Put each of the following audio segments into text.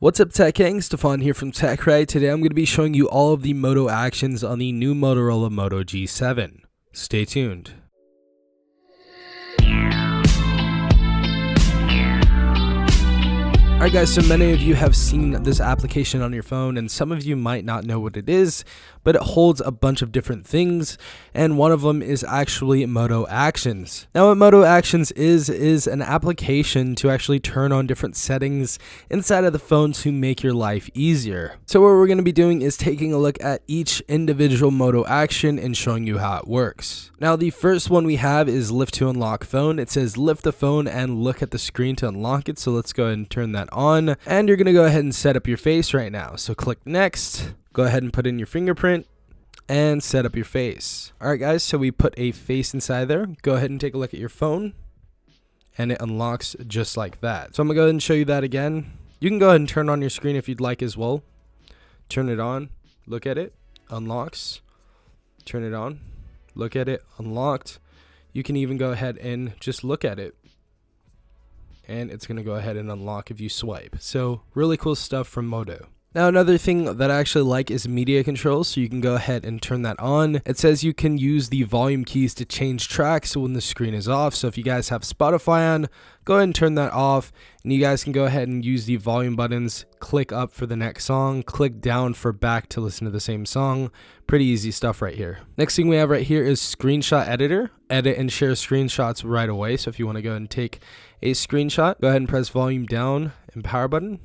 What's up, Tech Gang? Stefan here from TechRight. Today I'm going to be showing you all of the Moto actions on the new Motorola Moto G7. Stay tuned. Alright guys, so many of you have seen this application on your phone and some of you might not know what it is, but it holds a bunch of different things and one of them is actually Moto Actions. Now what Moto Actions is an application to actually turn on different settings inside of the phone to make your life easier. So what we're going to be doing is taking a look at each individual Moto action and showing you how it works. Now the first one we have is lift to unlock phone. It says lift the phone and look at the screen to unlock it, so let's go ahead and turn that on, and you're going to go ahead and set up your face right now. So click next, go ahead and put in your fingerprint and set up your face. Alright guys, so we put a face inside there. Go ahead and take a look at your phone and it unlocks just like that. So I'm going to go ahead and show you that again. You can go ahead and turn on your screen if you'd like as well. Turn it on, look at it, unlocks. Turn it on, look at it, unlocked. You can even go ahead and just look at it, and it's going to go ahead and unlock if you swipe. So really cool stuff from Moto. Now another thing that I actually like is media control, so you can go ahead and turn that on. It says you can use the volume keys to change tracks when the screen is off. So if you guys have Spotify on, go ahead and turn that off, and you guys can go ahead and use the volume buttons. Click up for the next song, click down for back to listen to the same song. Pretty easy stuff right here. Next thing we have right here is screenshot editor. Edit and share screenshots right away. So if you want to go ahead and take a screenshot, go ahead and press volume down and power button.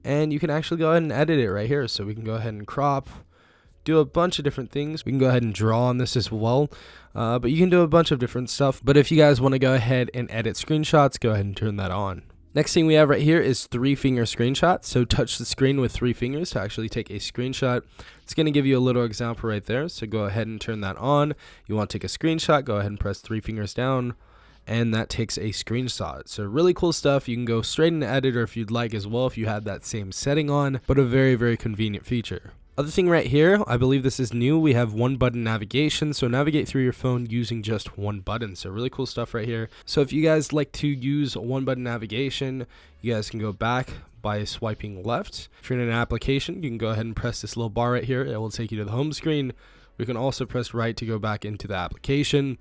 And you can actually go ahead and edit it right here. So we can go ahead and crop, do a bunch of different things. We can go ahead and draw on this as well. But you can do a bunch of different stuff. But if you guys want to go ahead and edit screenshots, go ahead and turn that on. Next thing we have right here is 3-finger screenshot. So touch the screen with 3 fingers to actually take a screenshot. It's going to give you a little example right there. So go ahead and turn that on. You want to take a screenshot, go ahead and press 3 fingers down, and that takes a screenshot. So really cool stuff. You can go straight into editor if you'd like as well, if you had that same setting on, but a very, very convenient feature. Other thing right here, I believe this is new, we have 1-button navigation, so navigate through your phone using just 1 button. So really cool stuff right here. So if you guys like to use 1-button navigation, you guys can go back by swiping left. If you're in an application, you can go ahead and press this little bar right here. It will take you to the home screen. We can also press right to go back into the application.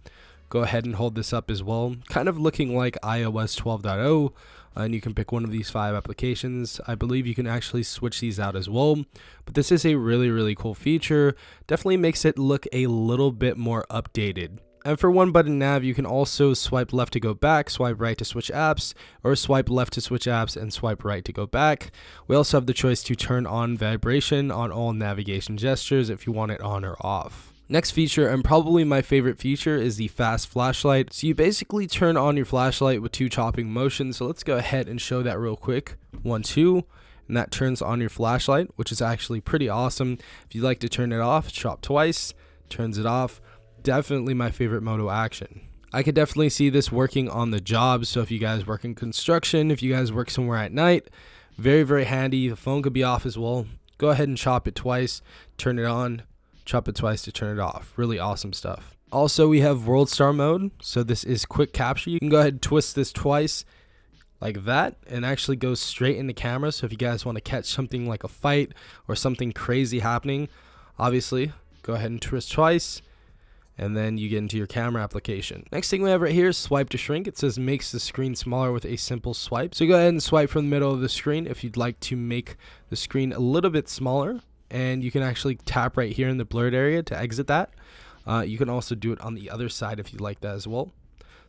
Go ahead and hold this up as well, kind of looking like iOS 12.0, and you can pick one of these 5 applications. I believe you can actually switch these out as well, but this is a really, really cool feature. Definitely makes it look a little bit more updated. And for 1-button nav, you can also swipe left to go back, swipe right to switch apps, or swipe left to switch apps and swipe right to go back. We also have the choice to turn on vibration on all navigation gestures if you want it on or off. Next feature, and probably my favorite feature, is the fast flashlight. So you basically turn on your flashlight with 2 chopping motions. So let's go ahead and show that real quick. 1, 2, and that turns on your flashlight, which is actually pretty awesome. If you'd like to turn it off, chop twice, turns it off. Definitely my favorite Moto action. I could definitely see this working on the job. So if you guys work in construction, if you guys work somewhere at night, very, very handy. The phone could be off as well. Go ahead and chop it twice, turn it on. Chop it twice to turn it off. Really awesome stuff. Also, we have World Star mode. So this is quick capture. You can go ahead and twist this twice like that and actually go straight into camera. So if you guys want to catch something like a fight or something crazy happening, obviously go ahead and twist twice and then you get into your camera application. Next thing we have right here is swipe to shrink. It says makes the screen smaller with a simple swipe. So go ahead and swipe from the middle of the screen if you'd like to make the screen a little bit smaller. And you can actually tap right here in the blurred area to exit that. You can also do it on the other side if you like that as well.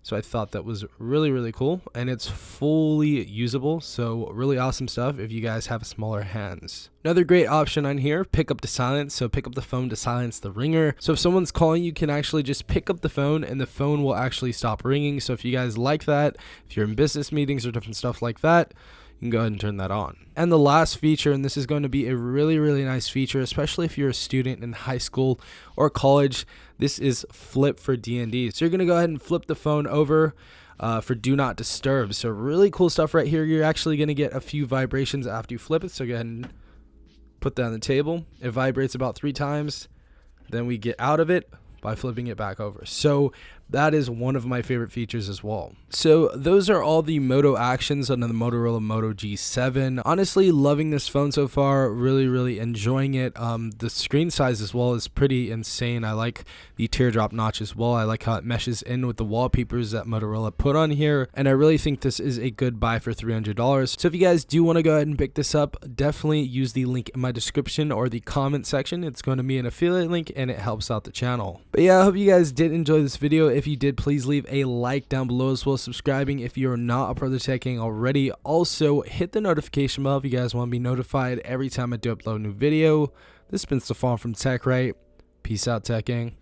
So I thought that was really, really cool. And it's fully usable. So really awesome stuff if you guys have smaller hands. Another great option on here, pick up to silence. So pick up the phone to silence the ringer. So if someone's calling, you can actually just pick up the phone and the phone will actually stop ringing. So if you guys like that, if you're in business meetings or different stuff like that, you can go ahead and turn that on. And the last feature, and this is going to be a really, really nice feature, especially if you're a student in high school or college, this is flip for D&D. So you're going to go ahead and flip the phone over for do not disturb. So really cool stuff right here. You're actually going to get a few vibrations after you flip it. So go ahead and put that on the table. It vibrates about 3 times. Then we get out of it by flipping it back over. So that is one of my favorite features as well. So those are all the Moto actions on the Motorola Moto G7. Honestly, loving this phone so far, really enjoying it. The screen size as well is pretty insane. I like the teardrop notch as well. I like how it meshes in with the wallpapers that Motorola put on here, and I really think this is a good buy for $300. So if you guys do want to go ahead and pick this up, definitely use the link in my description or the comment section. It's going to be an affiliate link and it helps out the channel. But yeah, I hope you guys did enjoy this video. If you did, please leave a like down below, as well as subscribing if you're not a part of the Tech Gang already. Also, hit the notification bell if you guys want to be notified every time I do upload a new video. This has been Stefan from TechRight. Peace out, Tech Gang.